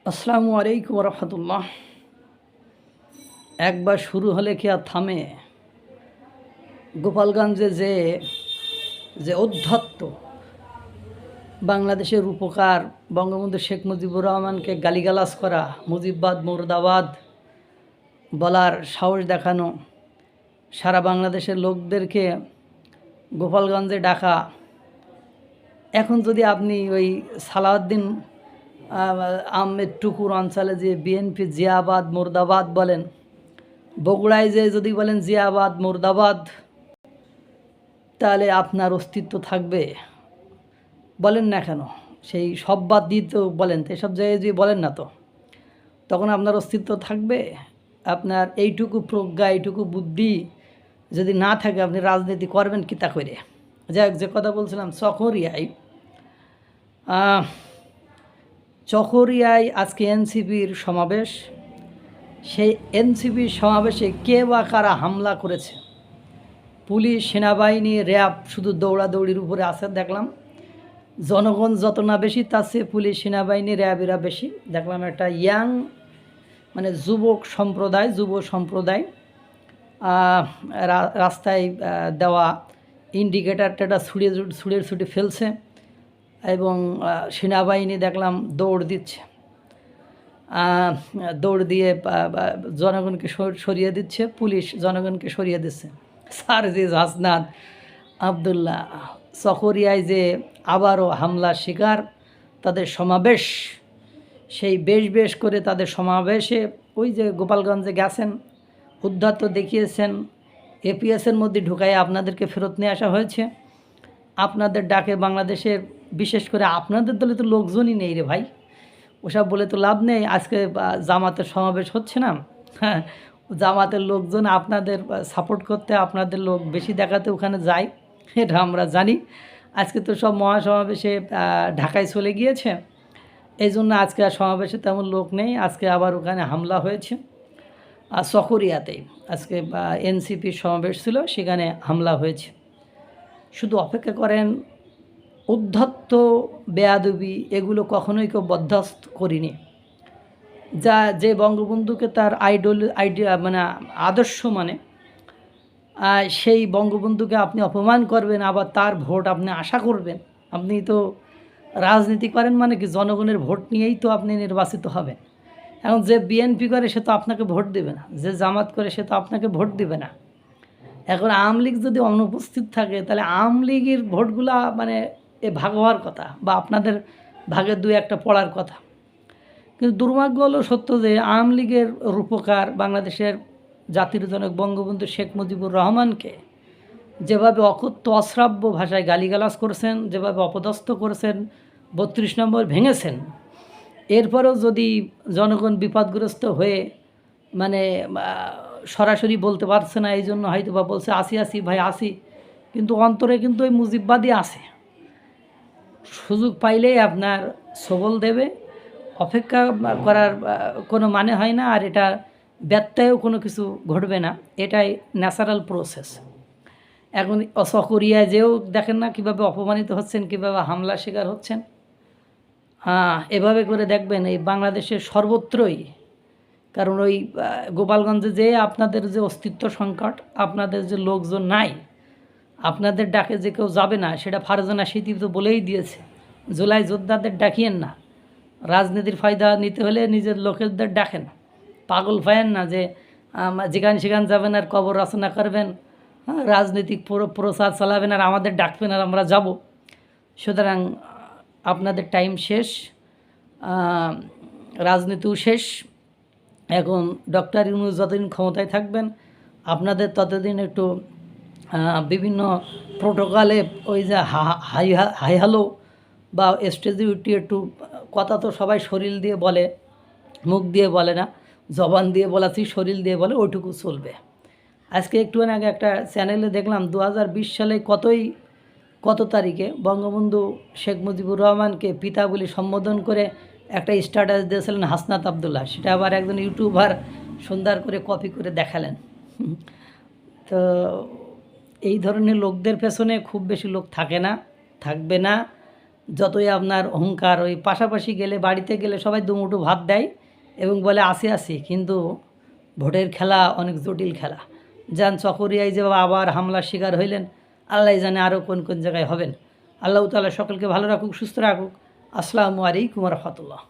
আসসালামু আলাইকুম রহমতুল্লাহ। একবার শুরু হলে কি আর থামে? গোপালগঞ্জে যে যে অধ্যত্ত বাংলাদেশের উপকার বঙ্গবন্ধু শেখ মুজিবুর রহমানকে গালিগালাজ করা, মুজিববাদ মুর্দাবাদ বলার সাহস দেখানো, সারা বাংলাদেশের লোকদেরকে গোপালগঞ্জে ডাকা। এখন যদি আপনি ওই সালাউদ্দিন আহমেদ টুকুর অঞ্চলে যে বিএনপি জিয়াবাদ মুর্দাবাদ বলেন, বগুড়ায় যে যদি বলেন জিয়াবাদ মুর্দাবাদ, তাহলে আপনার অস্তিত্ব থাকবে? বলেন না কেন? সেই সব বাদ দিয়ে তো বলেন, তো এসব জায়গায় যদি বলেন না, তো তখন আপনার অস্তিত্ব থাকবে? আপনার এইটুকু প্রজ্ঞা, এইটুকু বুদ্ধি যদি না থাকে, আপনি রাজনীতি করবেন কি তা করে? যাই হোক, যে কথা বলছিলাম, চকরিয়ায় আজকে এনসিপির সমাবেশ। সেই এনসিপির সমাবেশে কে বা কারা হামলা করেছে? পুলিশ, সেনাবাহিনী, র্যাব শুধু দৌড়াদৌড়ির উপরে আছে দেখলাম। জনগণ যত না বেশি, তার চেয়ে পুলিশ, সেনাবাহিনী, র্যাবেরা বেশি দেখলাম। একটা ইয়াং মানে যুব সম্প্রদায় রাস্তায় দেওয়া ইন্ডিকেটারটা ছুড়ে ফেলছে, এবং সেনাবাহিনী দেখলাম দৌড় দিচ্ছে, দৌড় দিয়ে জনগণকে সরিয়ে দিচ্ছে, পুলিশ জনগণকে সরিয়ে দিচ্ছে। সারজিজ হাসনাত আবদুল্লাহ চকরিয়ায় যে আবারও হামলার শিকার, তাদের সমাবেশ, সেই বেশ করে তাদের সমাবেশে ওই যে গোপালগঞ্জে গেছেন, উদ্ধত্ত দেখিয়েছেন, এপিএসের মধ্যে ঢুকাই আপনাদেরকে ফেরত নিয়ে আসা হয়েছে। আপনাদের ডাকে বাংলাদেশের, বিশেষ করে আপনাদের দলে তো লোকজনই নেই রে ভাই, ওসব বলে তো লাভ নেই। আজকে জামাতের সমাবেশ হচ্ছে না, হ্যাঁ, জামাতের লোকজন আপনাদের সাপোর্ট করতে, আপনাদের লোক বেশি দেখাতে ওখানে যায়, এটা আমরা জানি। আজকে তো সব মহাসমাবেশে ঢাকায় চলে গিয়েছে, এই জন্য আজকে আর সমাবেশে তেমন লোক নেই। আজকে আবার ওখানে হামলা হয়েছে, চকরিয়াতেই আজকে এনসিপির সমাবেশ ছিল, সেখানে হামলা হয়েছে। শুধু অপেক্ষা করেন, উদ্ধত্ত বেয়াদবি এগুলো কখনোই কেউ বরদাস্ত করিনি। যে বঙ্গবন্ধুকে তার আইডিয়া মানে আদর্শ মানে, সেই বঙ্গবন্ধুকে আপনি অপমান করবেন, আবার তার ভোট আপনি আশা করবেন। আপনি তো রাজনীতি করেন মানে কি, জনগণের ভোট নিয়েই তো আপনি নির্বাচিত হবেন। এখন যে বিএনপি করে সে তো আপনাকে ভোট দেবে না, যে জামাত করে সে তো আপনাকে ভোট দেবে না। এখন আওয়ামী লীগ যদি অনুপস্থিত থাকে, তাহলে আওয়ামী লীগের ভোটগুলা মানে ভাগ হওয়ার কথা, বা আপনাদের ভাগের দুই একটা পড়ার কথা। কিন্তু দুর্ভাগ্য হলো সত্য যে আওয়ামী লীগের রূপকার বাংলাদেশের জাতির জনক বঙ্গবন্ধু শেখ মুজিবুর রহমানকে যেভাবে অকথ্য অশ্রাব্য ভাষায় গালিগালাজ করেছেন, যেভাবে অপদস্থ করেছেন, 32 নম্বর ভেঙেছেন, এরপরেও যদি জনগণ বিপদগ্রস্ত হয়ে মানে সরাসরি বলতে পারছে না, এই জন্য হয়তো বা বলছে আসি ভাই আসি, কিন্তু অন্তরে কিন্তু ওই মুজিববাদী আছে। সুযোগ পাইলেই আপনার সবল দেবে, অপেক্ষা করার কোনো মানে হয় না, আর এটা ব্যত্যয়ও কোনো কিছু ঘটবে না, এটাই ন্যাচারাল প্রসেস। এখন চকরিয়ায় যেও দেখেন না কীভাবে অপমানিত হচ্ছেন, কীভাবে হামলার শিকার হচ্ছেন। এভাবে করে দেখবেন এই বাংলাদেশের সর্বত্রই। কারণ ওই গোপালগঞ্জে যে আপনাদের যে অস্তিত্ব সংকট, আপনাদের যে লোকজন নাই, আপনাদের ডাকে যে কেউ যাবে না, সেটা ফারজানা সিদ্দিকী তো বলেই দিয়েছে, জুলাই যোদ্ধাদের ডাকিয়েন না, রাজনীতির ফায়দা নিতে হলে নিজের লোকেদের ডাকেন, পাগল ফায়েন না যে যেখানে সেখানে যাবেন আর কবর রচনা করবেন, রাজনৈতিক প্রচার চালাবেন আর আমাদের ডাকবেন আর আমরা যাব। সুতরাং আপনাদের টাইম শেষ, রাজনীতিও শেষ। এখন ডক্টর ইউনূস যতদিন ক্ষমতায় থাকবেন, আপনাদের ততদিন একটু বিভিন্ন প্রোটোকলে ওই যে হাই হ্যালো বা স্টেজে উঠে একটু কথা তো সবাই শরীর দিয়ে বলে, মুখ দিয়ে বলে না, জবান দিয়ে বলাছি, শরীর দিয়ে বলে, ওইটুকু চলবে। আজকে একটুখানি আগে একটা চ্যানেলে দেখলাম 2020 সালে কত তারিখে বঙ্গবন্ধু শেখ মুজিবুর রহমানকে পিতা বলে সম্বোধন করে একটা স্ট্যাটাস দিয়েছিলেন হাসনাত আবদুল্লাহ, সেটা আবার একজন ইউটিউবার সুন্দর করে কপি করে দেখালেন। তো এই ধরনের লোকদের পেছনে খুব বেশি লোক থাকে না, থাকবে না। যতই আপনার অহংকার, ওই পাশাপাশি গেলে, বাড়িতে গেলে সবাই দুমুঠো ভাত দেয় এবং বলে আসি আসি, কিন্তু ভোটের খেলা অনেক জটিল খেলা। যান চকরিয়ায় যে আবার হামলার শিকার হইলেন, আল্লাহ জানে আরও কোন কোন জায়গায় হবেন। আল্লাহ তাআলা সকলকে ভালো রাখুক, সুস্থ রাখুক। আসসালামু আলাইকুম ওয়া রাহমাতুল্লাহ।